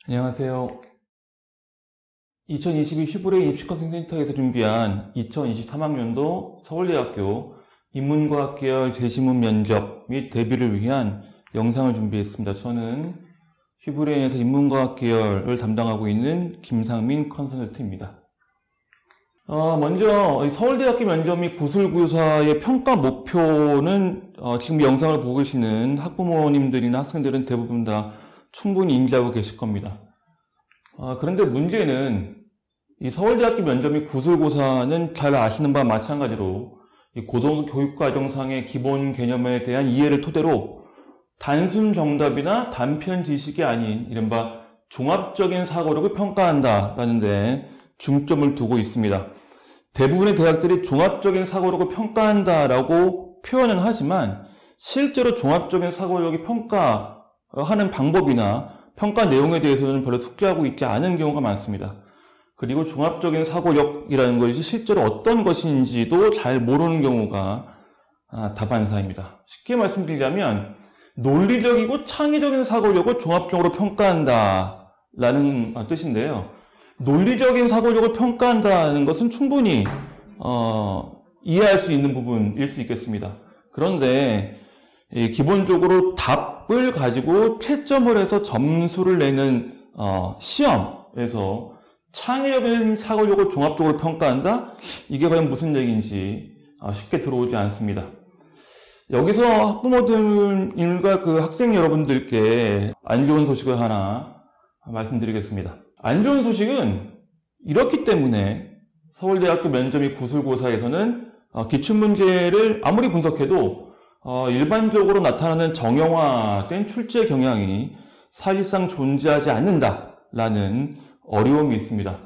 안녕하세요. 2022 휘브레인 입시컨설팅센터에서 준비한 2023학년도 서울대학교 인문과학 계열 재시문 면접 및 대비를 위한 영상을 준비했습니다. 저는 휘브레인에서 인문과학 계열을 담당하고 있는 김상민 컨설턴트입니다. 먼저 서울대학교 면접 및 구술고사의 평가 목표는 지금 영상을 보고 계시는 학부모님들이나 학생들은 대부분 다 충분히 인지하고 계실 겁니다. 그런데 문제는 이 서울대학교 면접 및 구술고사는 잘 아시는 바와 마찬가지로 이 고등교육과정상의 기본 개념에 대한 이해를 토대로 단순 정답이나 단편 지식이 아닌 이른바 종합적인 사고력을 평가한다라는 데 중점을 두고 있습니다. 대부분의 대학들이 종합적인 사고력을 평가한다라고 표현은 하지만 실제로 종합적인 사고력이 평가하는 방법이나 평가 내용에 대해서는 별로 숙지하고 있지 않은 경우가 많습니다. 그리고 종합적인 사고력이라는 것이 실제로 어떤 것인지도 잘 모르는 경우가 다반사입니다. 쉽게 말씀드리자면 논리적이고 창의적인 사고력을 종합적으로 평가한다라는 뜻인데요. 논리적인 사고력을 평가한다는 것은 충분히 이해할 수 있는 부분일 수 있겠습니다. 그런데 기본적으로 답을 가지고 채점을 해서 점수를 내는 시험에서 창의적인 사고력을 종합적으로 평가한다? 이게 과연 무슨 얘기인지 쉽게 들어오지 않습니다. 여기서 학부모들과 그 학생 여러분들께 안 좋은 소식을 하나 말씀드리겠습니다. 안 좋은 소식은 이렇기 때문에 서울대학교 면접 및 구술고사에서는 기출문제를 아무리 분석해도 일반적으로 나타나는 정형화된 출제 경향이 사실상 존재하지 않는다라는 어려움이 있습니다.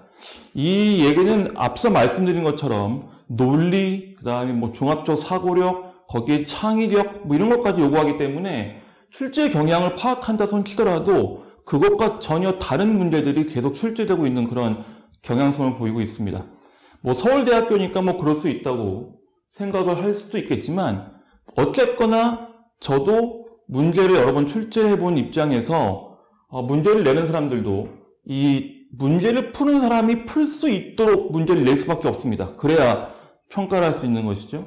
이 얘기는 앞서 말씀드린 것처럼 논리, 그 다음에 종합적 사고력, 거기에 창의력, 이런 것까지 요구하기 때문에 출제 경향을 파악한다 손 치더라도 그것과 전혀 다른 문제들이 계속 출제되고 있는 그런 경향성을 보이고 있습니다. 서울대학교니까 그럴 수 있다고 생각을 할 수도 있겠지만 어쨌거나 저도 문제를 여러 번 출제해본 입장에서 문제를 내는 사람들도 이 문제를 푸는 사람이 풀 수 있도록 문제를 낼 수밖에 없습니다. 그래야 평가를 할 수 있는 것이죠.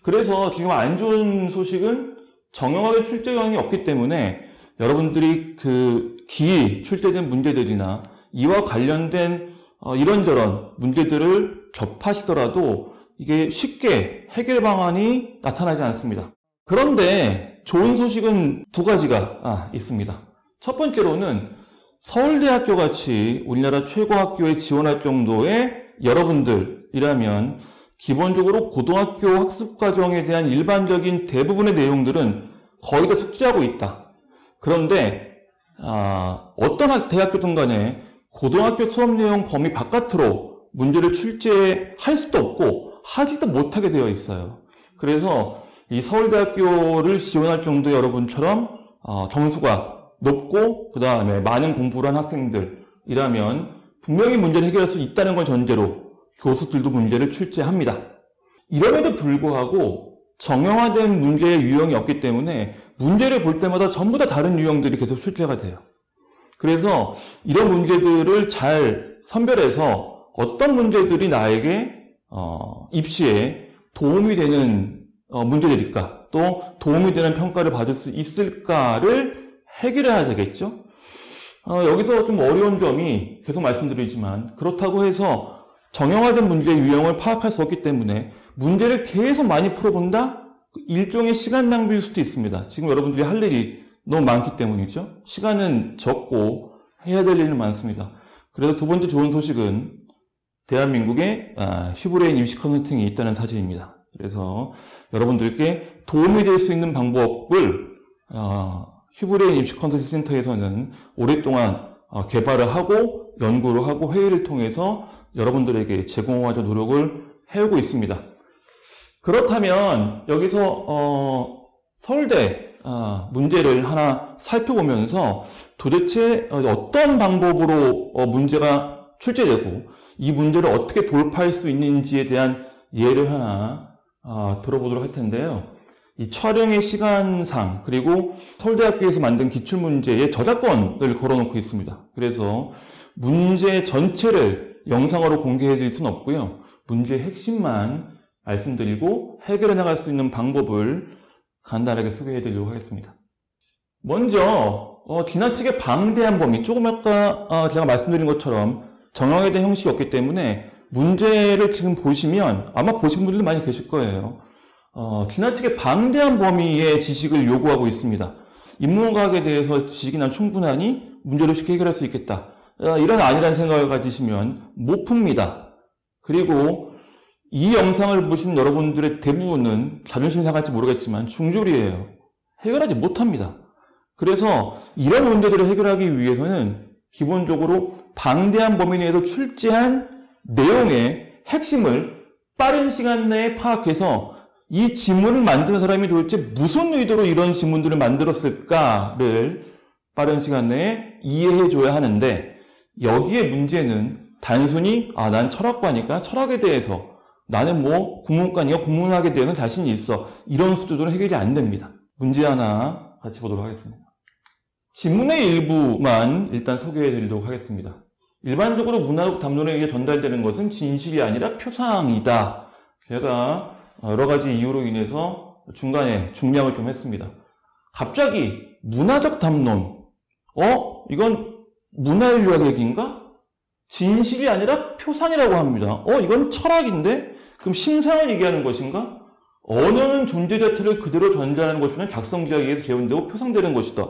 그래서 지금 안 좋은 소식은 정형화된 출제 경향이 없기 때문에 여러분들이 그 기이 출제된 문제들이나 이와 관련된 이런저런 문제들을 접하시더라도 이게 쉽게 해결 방안이 나타나지 않습니다. 그런데 좋은 소식은 두 가지가 있습니다. 첫 번째로는 서울대학교 같이 우리나라 최고 학교에 지원할 정도의 여러분들이라면 기본적으로 고등학교 학습과정에 대한 일반적인 대부분의 내용들은 거의 다 숙지하고 있다. 그런데 어떤 대학교든 간에 고등학교 수업 내용 범위 바깥으로 문제를 출제할 수도 없고 하지도 못하게 되어 있어요. 그래서 이 서울대학교를 지원할 정도의 여러분처럼 점수가 높고 그 다음에 많은 공부를 한 학생들이라면 분명히 문제를 해결할 수 있다는 걸 전제로 교수들도 문제를 출제합니다. 이럼에도 불구하고 정형화된 문제의 유형이 없기 때문에 문제를 볼 때마다 전부 다 다른 유형들이 계속 출제가 돼요. 그래서 이런 문제들을 잘 선별해서 어떤 문제들이 나에게 입시에 도움이 되는 문제들일까, 또 도움이 되는 평가를 받을 수 있을까를 해결해야 되겠죠. 여기서 좀 어려운 점이 계속 말씀드리지만 그렇다고 해서 정형화된 문제의 유형을 파악할 수 없기 때문에 문제를 계속 많이 풀어본다? 일종의 시간 낭비일 수도 있습니다. 지금 여러분들이 할 일이 너무 많기 때문이죠. 시간은 적고 해야 될 일은 많습니다. 그래서 두 번째 좋은 소식은 대한민국에 휘브레인 입시 컨설팅이 있다는 사실입니다. 그래서 여러분들께 도움이 될 수 있는 방법을 휘브레인 입시 컨설팅 센터에서는 오랫동안 개발을 하고 연구를 하고 회의를 통해서 여러분들에게 제공하자 노력을 해오고 있습니다. 그렇다면 여기서 서울대 문제를 하나 살펴보면서 도대체 어떤 방법으로 문제가 출제되고 이 문제를 어떻게 돌파할 수 있는지에 대한 예를 하나 들어보도록 할 텐데요. 이 촬영의 시간상 그리고 서울대학교에서 만든 기출문제의 저작권을 걸어놓고 있습니다. 그래서 문제 전체를 영상으로 공개해드릴 수는 없고요. 문제의 핵심만 말씀드리고 해결해 나갈 수 있는 방법을 간단하게 소개해드리도록 하겠습니다. 먼저 지나치게 방대한 범위, 조금 아까 제가 말씀드린 것처럼 정형에 대한 형식이 없기 때문에 문제를 지금 보시면 아마 보신 분들도 많이 계실 거예요. 지나치게 방대한 범위의 지식을 요구하고 있습니다. 인문과학에 대해서 지식이 난 충분하니 문제를 쉽게 해결할 수 있겠다. 이런 아니라는 생각을 가지시면 못 풉니다. 그리고 이 영상을 보신 여러분들의 대부분은 자존심이 상할지 모르겠지만 중졸이에요. 해결하지 못합니다. 그래서 이런 문제들을 해결하기 위해서는 기본적으로 방대한 범위 내에서 출제한 내용의 핵심을 빠른 시간 내에 파악해서 이 지문을 만든 사람이 도대체 무슨 의도로 이런 지문들을 만들었을까를 빠른 시간 내에 이해해줘야 하는데, 여기에 문제는 단순히 난 철학과니까 철학에 대해서, 나는 뭐 국문과니까 국문학에 대해서는 자신이 있어, 이런 수준으로 해결이 안 됩니다. 문제 하나 같이 보도록 하겠습니다. 지문의 일부만 일단 소개해드리도록 하겠습니다. 일반적으로 문화적 담론에게 전달되는 것은 진실이 아니라 표상이다. 제가 여러 가지 이유로 인해서 중간에 중량을 좀 했습니다. 갑자기 문화적 담론, 이건 문화인류학 얘기인가? 진실이 아니라 표상이라고 합니다. 이건 철학인데? 그럼 심상을 얘기하는 것인가? 언어는 존재 자체를 그대로 전달하는 것이면 작성자에 의해서 재현되고 표상되는 것이다.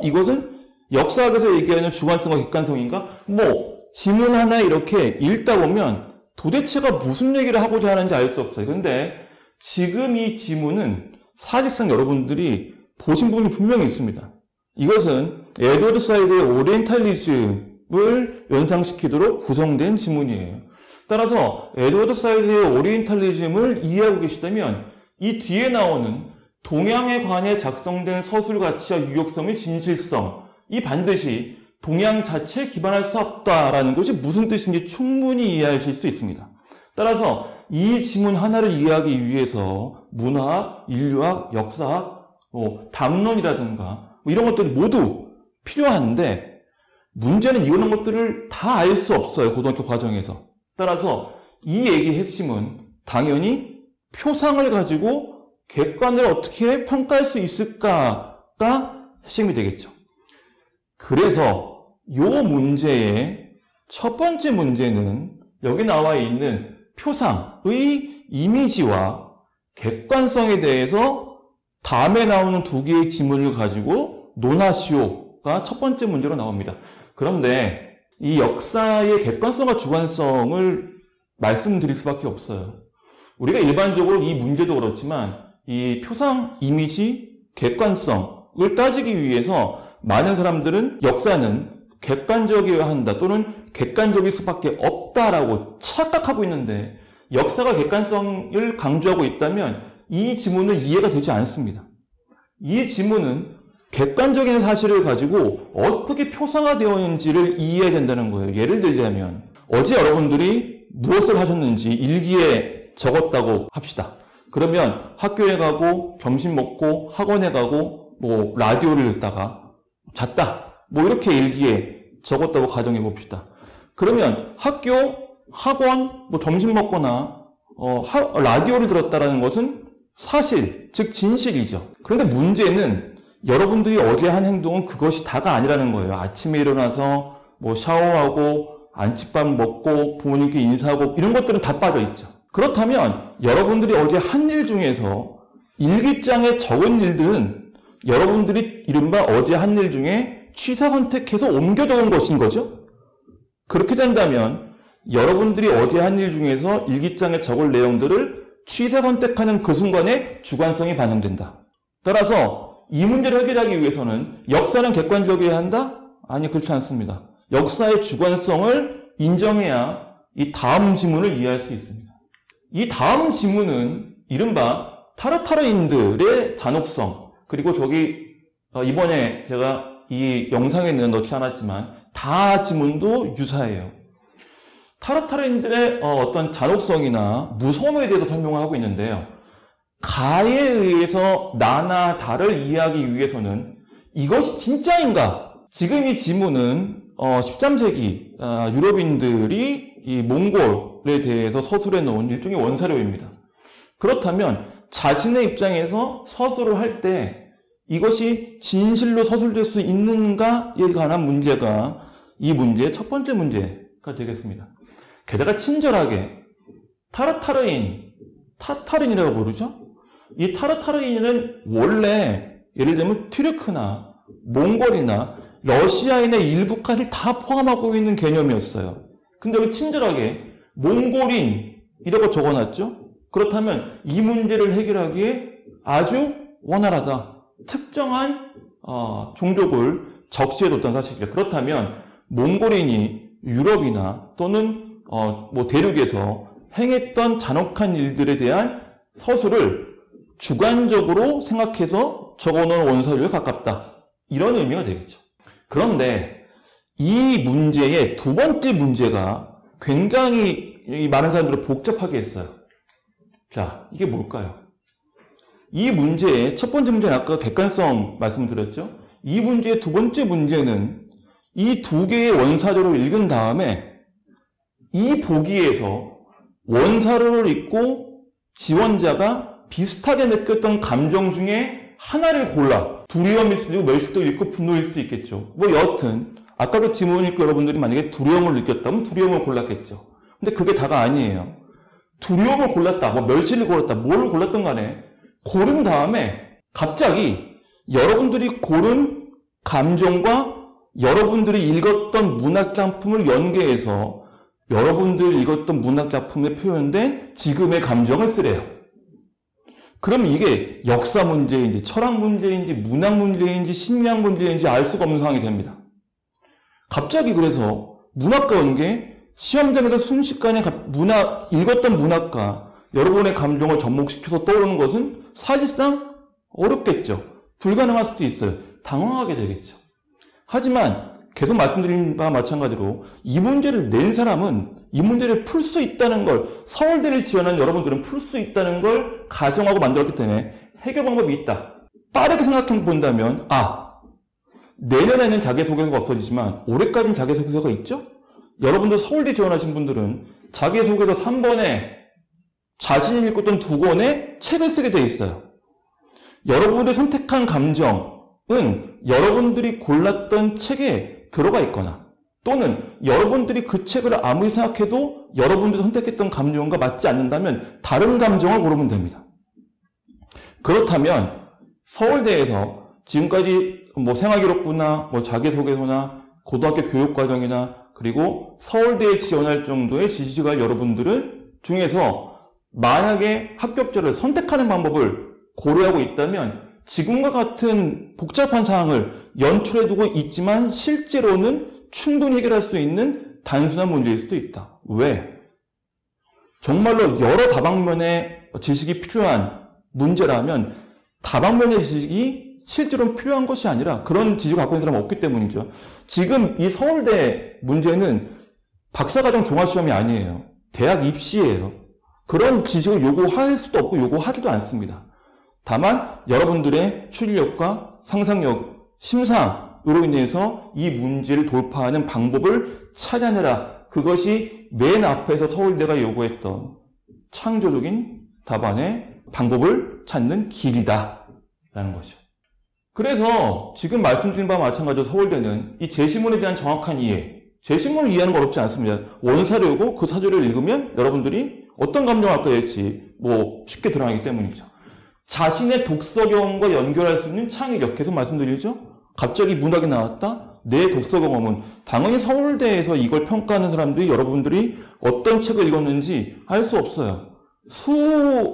이것은 역사학에서 얘기하는 주관성과 객관성인가? 지문 하나 이렇게 읽다 보면 도대체가 무슨 얘기를 하고자 하는지 알 수 없어요. 근데 지금 이 지문은 사실상 여러분들이 보신 부분이 분명히 있습니다. 이것은 에드워드 사이드의 오리엔탈리즘을 연상시키도록 구성된 지문이에요. 따라서 에드워드 사이드의 오리엔탈리즘을 이해하고 계시다면 이 뒤에 나오는 동양에 관해 작성된 서술 가치와 유효성의 진실성, 이 반드시 동양 자체에 기반할 수 없다라는 것이 무슨 뜻인지 충분히 이해하실 수 있습니다. 따라서 이 지문 하나를 이해하기 위해서 문화학, 인류학, 역사학, 담론이라든가 이런 것들이 모두 필요한데, 문제는 이런 것들을 다 알 수 없어요, 고등학교 과정에서. 따라서 이 얘기의 핵심은 당연히 표상을 가지고 객관을 어떻게 평가할 수 있을까가 핵심이 되겠죠. 그래서 이 문제의 첫 번째 문제는 여기 나와 있는 표상의 이미지와 객관성에 대해서 다음에 나오는 두 개의 지문을 가지고 논하시오가 첫 번째 문제로 나옵니다. 그런데 이 역사의 객관성과 주관성을 말씀드릴 수밖에 없어요. 우리가 일반적으로 이 문제도 그렇지만 이 표상, 이미지, 객관성을 따지기 위해서 많은 사람들은 역사는 객관적이어야 한다 또는 객관적일 수밖에 없다라고 착각하고 있는데, 역사가 객관성을 강조하고 있다면 이 지문은 이해가 되지 않습니다. 이 지문은 객관적인 사실을 가지고 어떻게 표상화되어 있는지를 이해해야 된다는 거예요. 예를 들자면 어제 여러분들이 무엇을 하셨는지 일기에 적었다고 합시다. 그러면 학교에 가고 점심 먹고 학원에 가고 라디오를 듣다가 잤다. 이렇게 일기에 적었다고 가정해 봅시다. 그러면 학교, 학원, 점심 먹거나 라디오를 들었다라는 것은 사실, 즉 진실이죠. 그런데 문제는 여러분들이 어제 한 행동은 그것이 다가 아니라는 거예요. 아침에 일어나서 샤워하고 안침밥 먹고 부모님께 인사하고 이런 것들은 다 빠져 있죠. 그렇다면 여러분들이 어제 한 일 중에서 일기장에 적은 일들은 여러분들이 이른바 어제 한 일 중에 취사 선택해서 옮겨 적은 것인 거죠. 그렇게 된다면 여러분들이 어제 한 일 중에서 일기장에 적을 내용들을 취사 선택하는 그 순간에 주관성이 반영된다. 따라서 이 문제를 해결하기 위해서는 역사는 객관적이어야 한다? 아니, 그렇지 않습니다. 역사의 주관성을 인정해야 이 다음 지문을 이해할 수 있습니다. 이 다음 지문은 이른바 타르타르인들의 잔혹성, 그리고 이번에 제가 이 영상에는 넣지 않았지만 다 지문도 유사해요. 타르타르인들의 어떤 잔혹성이나 무서움에 대해서 설명을 하고 있는데요. 가에 의해서 나나 다를 이해하기 위해서는 이것이 진짜인가? 지금 이 지문은 13세기 유럽인들이 이 몽골에 대해서 서술해 놓은 일종의 원사료입니다. 그렇다면 자신의 입장에서 서술을 할 때 이것이 진실로 서술될 수 있는가에 관한 문제가 이 문제의 첫 번째 문제가 되겠습니다. 게다가 친절하게 타타르인이라고 부르죠? 이 타르타르인은 원래 예를 들면 튀르크나 몽골이나 러시아인의 일부까지 다 포함하고 있는 개념이었어요. 근데 여기 친절하게 몽골인이라고 적어놨죠? 그렇다면 이 문제를 해결하기에 아주 원활하다. 특정한 종족을 적시해뒀던 사실이죠. 그렇다면 몽골인이 유럽이나 또는 대륙에서 행했던 잔혹한 일들에 대한 서술을 주관적으로 생각해서 적어놓은 원서류에 가깝다. 이런 의미가 되겠죠. 그런데 이 문제의 두 번째 문제가 굉장히 많은 사람들을 복잡하게 했어요. 자, 이게 뭘까요? 이 문제의 첫 번째 문제는 아까 객관성 말씀드렸죠. 이 문제의 두 번째 문제는 이 두 개의 원사료를 읽은 다음에 이 보기에서 원사료를 읽고 지원자가 비슷하게 느꼈던 감정 중에 하나를 골라 두려움일 수도 있고 멸시도 있고 분노일 수도 있겠죠. 여하튼 아까 그 지문 읽고 여러분들이 만약에 두려움을 느꼈다면 두려움을 골랐겠죠. 근데 그게 다가 아니에요. 두려움을 골랐다, 멸시를 골랐다, 뭘 골랐던 간에 고른 다음에 갑자기 여러분들이 고른 감정과 여러분들이 읽었던 문학작품을 연계해서 여러분들이 읽었던 문학작품에 표현된 지금의 감정을 쓰래요. 그럼 이게 역사 문제인지 철학 문제인지 문학 문제인지 심리학 문제인지 알 수가 없는 상황이 됩니다. 갑자기 그래서 문학과 연계, 시험장에서 순식간에 읽었던 문학과 여러분의 감정을 접목시켜서 떠오르는 것은 사실상 어렵겠죠. 불가능할 수도 있어요. 당황하게 되겠죠. 하지만 계속 말씀드린 바와 마찬가지로 이 문제를 낸 사람은 이 문제를 풀 수 있다는 걸, 서울대를 지원한 여러분들은 풀 수 있다는 걸 가정하고 만들었기 때문에 해결 방법이 있다. 빠르게 생각해 본다면 내년에는 자기소개서가 없어지지만 올해까지는 자기소개서가 있죠? 여러분들 서울대 지원하신 분들은 자기소개서 3번에 자신이 읽었던 2권의 책을 쓰게 돼 있어요. 여러분들이 선택한 감정은 여러분들이 골랐던 책에 들어가 있거나 또는 여러분들이 그 책을 아무리 생각해도 여러분들이 선택했던 감정과 맞지 않는다면 다른 감정을 고르면 됩니다. 그렇다면 서울대에서 지금까지 생활기록부나 자기소개서나 고등학교 교육과정이나 그리고 서울대에 지원할 정도의 지식을 여러분들 중에서 만약에 합격자를 선택하는 방법을 고려하고 있다면 지금과 같은 복잡한 사항을 연출해두고 있지만 실제로는 충분히 해결할 수 있는 단순한 문제일 수도 있다. 왜? 정말로 여러 다방면의 지식이 필요한 문제라면 다방면의 지식이 실제로 필요한 것이 아니라 그런 지식을 갖고 있는 사람은 없기 때문이죠. 지금 이 서울대 문제는 박사과정 종합시험이 아니에요. 대학 입시예요. 그런 지식을 요구할 수도 없고 요구하지도 않습니다. 다만 여러분들의 추리력과 상상력, 심상으로 인해서 이 문제를 돌파하는 방법을 찾아내라. 그것이 맨 앞에서 서울대가 요구했던 창조적인 답안의 방법을 찾는 길이다라는 거죠. 그래서 지금 말씀드린 바와 마찬가지로 서울대는 이 제시문에 대한 정확한 이해, 제시문을 이해하는 건 어렵지 않습니다. 원사료고 그 사료를 읽으면 여러분들이 어떤 감정을 갖게 될지 쉽게 드러나기 때문이죠. 자신의 독서 경험과 연결할 수 있는 창의력, 계속 말씀드리죠. 갑자기 문학이 나왔다? 내 독서 경험은 당연히 서울대에서 이걸 평가하는 사람들이 여러분들이 어떤 책을 읽었는지 알 수 없어요.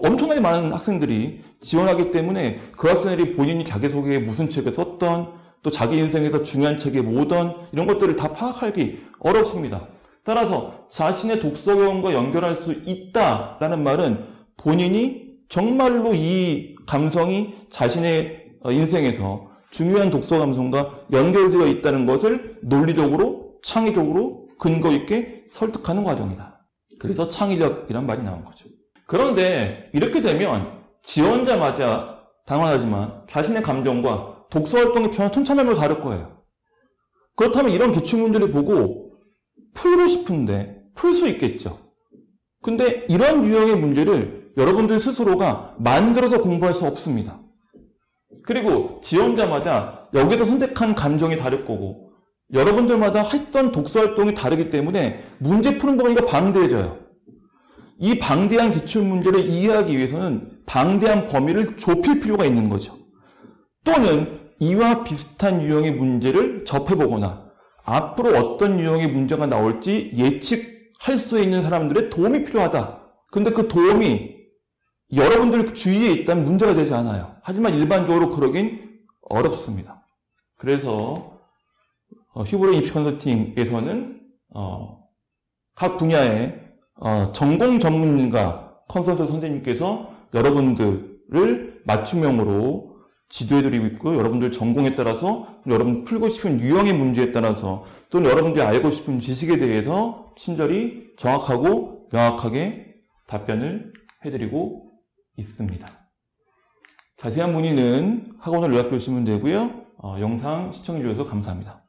엄청나게 많은 학생들이 지원하기 때문에 그 학생들이 본인이 자기소개에 무슨 책을 썼던 또 자기 인생에서 중요한 책이 뭐던 이런 것들을 다 파악하기 어렵습니다. 따라서 자신의 독서 경험과 연결할 수 있다라는 말은 본인이 정말로 이 감성이 자신의 인생에서 중요한 독서 감성과 연결되어 있다는 것을 논리적으로, 창의적으로 근거 있게 설득하는 과정이다. 그래서 창의력이란 말이 나온 거죠. 그런데 이렇게 되면 지원자마저 당연하지만 자신의 감정과 독서 활동의 변화 통찰력으로 다를 거예요. 그렇다면 이런 기출문제를 보고 풀고 싶은데 풀 수 있겠죠. 근데 이런 유형의 문제를 여러분들 스스로가 만들어서 공부할 수 없습니다. 그리고 지원자마다 여기서 선택한 감정이 다를 거고 여러분들마다 했던 독서 활동이 다르기 때문에 문제 푸는 범위가 방대해져요. 이 방대한 기출문제를 이해하기 위해서는 방대한 범위를 좁힐 필요가 있는 거죠. 또는 이와 비슷한 유형의 문제를 접해보거나 앞으로 어떤 유형의 문제가 나올지 예측할 수 있는 사람들의 도움이 필요하다. 근데 그 도움이 여러분들 주위에 있다면 문제가 되지 않아요. 하지만 일반적으로 그러긴 어렵습니다. 그래서 휴브레인 입시 컨설팅에서는 각 분야의 전공 전문가 컨설턴트 선생님께서 여러분들을 맞춤형으로 지도해드리고 있고 여러분들 전공에 따라서 여러분 풀고 싶은 유형의 문제에 따라서 또는 여러분들이 알고 싶은 지식에 대해서 친절히 정확하고 명확하게 답변을 해드리고 있습니다. 자세한 문의는 학원을 연락 주시면 되고요. 영상 시청해 주셔서 감사합니다.